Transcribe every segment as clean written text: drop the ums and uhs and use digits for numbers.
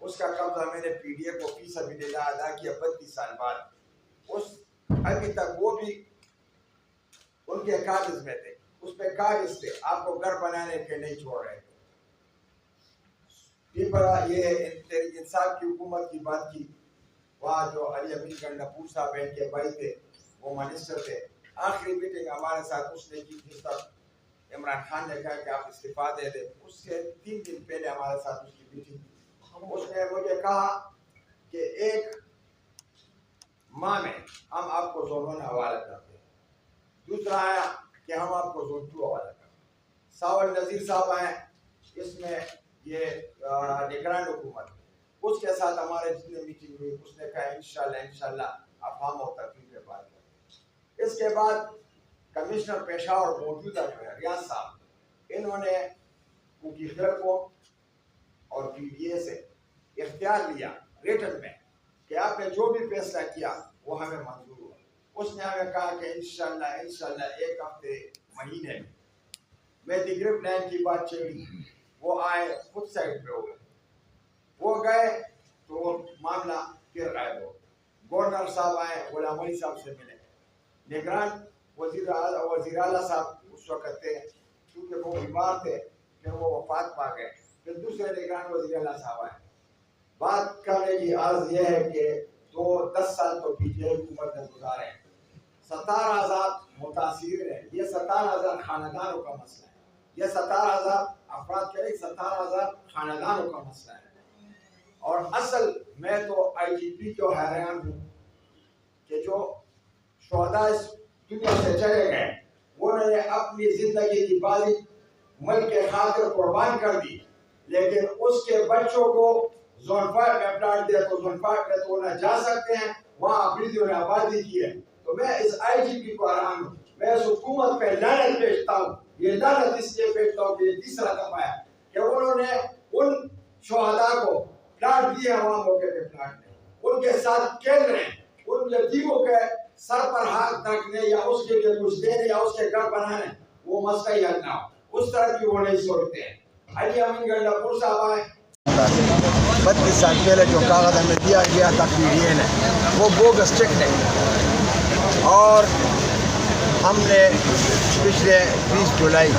اس کا قبضہ میں نے پی ڈی اے کو فی سبیل اللہ ادا کیا 32 سال بعد. ابھی تک وہ بھی ان کے کاغذ میں تھے, اس پہ کاغذ تھے, آپ کو گھر بنانے کے نہیں چھوڑ رہے تھے. یہ انصاف کی حکومت کی بات کی. وہاں جو علی امین گنڈاپور صاحب ہیں کے بھائی تھے, وہ منسٹر تھے. آخری میٹنگ ہمارے ساتھ اس نے کی جس پر عمران خان نے کہا کہ آپ استعفیٰ دے دیں. اس سے 3 دن پہلے ہمارے ساتھ اس کی میٹنگ. اس نے مجھے کہا کہ 1 ماہ میں ہم آپ کو زون 1 حوالہ کرتے ہیں. دوسرا آیا کہ ہم آپ کو زون 2 حوالہ کرتے ہیں. ساول نذیر صاحب آئے, اس میں یہ نگران حکومت, اس کے ساتھ ہمارے جتنے میٹنگ ہوئی اس نے کہا انشاءاللہ افہام اور تفہیم پہ بات کریں. اس کے بعد کمشنر پشاور موجودہ جو ہے ریاض صاحب, انہوں نے کوکی خیر کو اور پی ڈی اے سے اختیار لیا ریٹن میں کہ آپ نے جو بھی فیصلہ کیا وہ ہمیں منظور ہوا. اس نے ہمیں کہا کہ انشاءاللہ 1 ہفتے مہینے میں دیگر پلان کی بات چلی. وہ آئے, خود سائڈ پہ ہو گئے. وہ گئے تو وہ معاملہ پھر غائب ہو. گورنر صاحب آئے, غلام علی صاحب سے ملے. نگران وزیر اعلیٰ صاحب اس وقت تھے, کیونکہ وہ بیمار تھے, پھر وہ وفات پا گئے. پھر دوسرے نگران وزیر اعلیٰ صاحب آئے. بات کرنے کی عرض یہ ہے کہ 10 سال تو پی ٹی آئی حکومت نے گزارے ہیں. 17,000 متاثرین ہیں. یہ 17,000 خاندانوں کا مسئلہ ہے. یہ 17,000 افراد کے نہیں, 17,000 خاندانوں کا مسئلہ ہے. اور اصل میں تو آئی جی پی کو حیران ہوں کہ جو شہداء اس دنیا سے چلے گئے, انہوں نے اپنی زندگی کی بازی ملک کے خاطر قربان کر دی, لیکن اس کے بچوں کو زون 5 میں پلاٹ دیا تو زون 5 میں تو نہ جا سکتے ہیں, وہاں افریدیوں نے آبادی کی ہے. تو میں اس آئی جی پی کو حیران ہوں. میں اس حکومت پہ لعنت بھیجتا ہوں. یہ لعنت اس لیے بھیجتا ہوں کہ یہ تیسرا دفعہ ہے کہ انہوں نے ان شہداء کو پلاٹ دیے, وہاں موقع پہ پلاٹ نہیں. ان کے ساتھ کھیل رہے ہیں. ان یتیموں کے سر پر ہاتھ رکھنے یا اس کے لیے کچھ دینے یا اس کے گھر بنانے, وہ مسئلہ ہی حل نہ ہو, اس طرح کی وہ نہیں سوچتے ہیں. علی امین گنڈاپور صاحب آئے. 32 سال پہلے جو کاغذ ہمیں دیا گیا تھا پی ڈی اے نے, وہ بوگس چیک ہے. اور ہم نے پچھلے 20 جولائی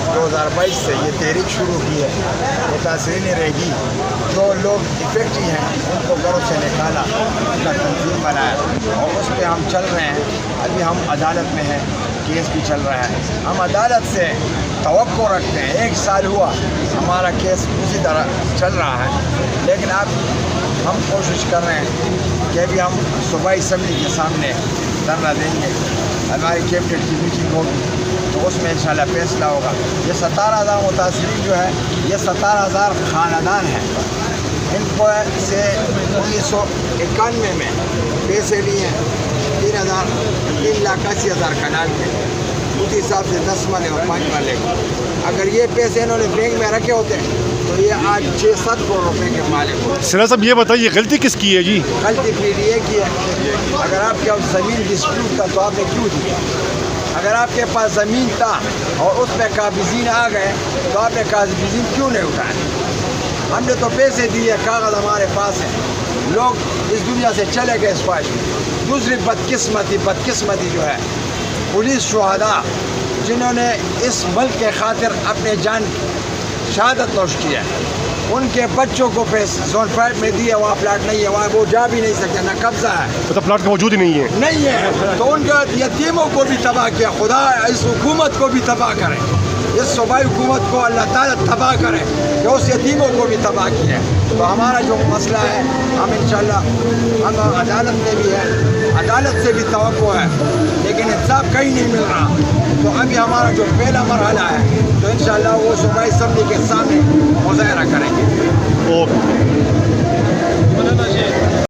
2022 سے یہ تحریک شروع کی ہے. متاثرین رہی جو لوگ ڈیفیکٹی ہیں ان کو گھروں سے نکالا, ان کا تنظیم بنایا, اور اس پہ ہم چل رہے ہیں. ابھی ہم عدالت میں ہیں, کیس بھی چل رہا ہے. ہم عدالت سے توقع رکھتے ہیں. 1 سال ہوا ہمارا کیس اسی طرح چل رہا ہے, لیکن اب ہم کوشش کر رہے ہیں کہ ابھی ہم صوبائی اسمبلی کے سامنے دھرنا دیں گے. ہماری کیبنٹ کی میٹنگ ہوگی تو اس میں انشاءاللہ فیصلہ ہوگا. یہ 17,000 متاثرین جو ہے, یہ 17,000 خاندان ہیں. ان کو سے 1991 میں پیسے لیے ہیں 3,80,000 کنال کے. مفتی صاحب سے 10 والے اور 5 والے. اگر یہ پیسے انہوں نے بینک میں رکھے ہوتے تو یہ آج 6-7 کروڑ روپے کے مالک ہوتے. سرا صاحب یہ بتائیے غلطی کس کی ہے جی؟ غلطی پی ڈی اے کی ہے. اگر آپ کے زمین ڈسپیوٹ تھا تو آپ نے کیوں دیا؟ اگر آپ کے پاس زمین تھا اور اس میں قابضین آ گئے تو آپ نے قابضین کیوں نہیں اٹھائے؟ ہم نے تو پیسے دیے, کاغذ ہمارے پاس ہیں. لوگ اس دنیا سے چلے گئے اس خواہش میں. دوسری بدقسمتی جو ہے, پولیس شہداء جنہوں نے اس ملک کے خاطر اپنے جان شہادت نوش کی ہے, ان کے بچوں کو زون 5 میں دیے, وہاں پلاٹ نہیں ہے, وہاں وہ جا بھی نہیں سکتے, نہ قبضہ ہے, مطلب پلاٹ کا موجود ہی نہیں ہے. تو ان کے یتیموں کو بھی تباہ کیا. خدا اس حکومت کو بھی تباہ کرے, اس صوبائی حکومت کو اللہ تعالیٰ تباہ کرے کہ اس یتیموں کو بھی تباہ کیا. تو ہمارا جو مسئلہ ہے, ہم انشاءاللہ ہم عدالت میں بھی ہے, عدالت سے بھی توقع ہے, لیکن انصاف کہیں نہیں مل رہا. تو ابھی ہمارا جو پہلا مرحلہ ہے تو انشاءاللہ وہ صوبائی اسمبلی کے سامنے مظاہرہ کریں گے.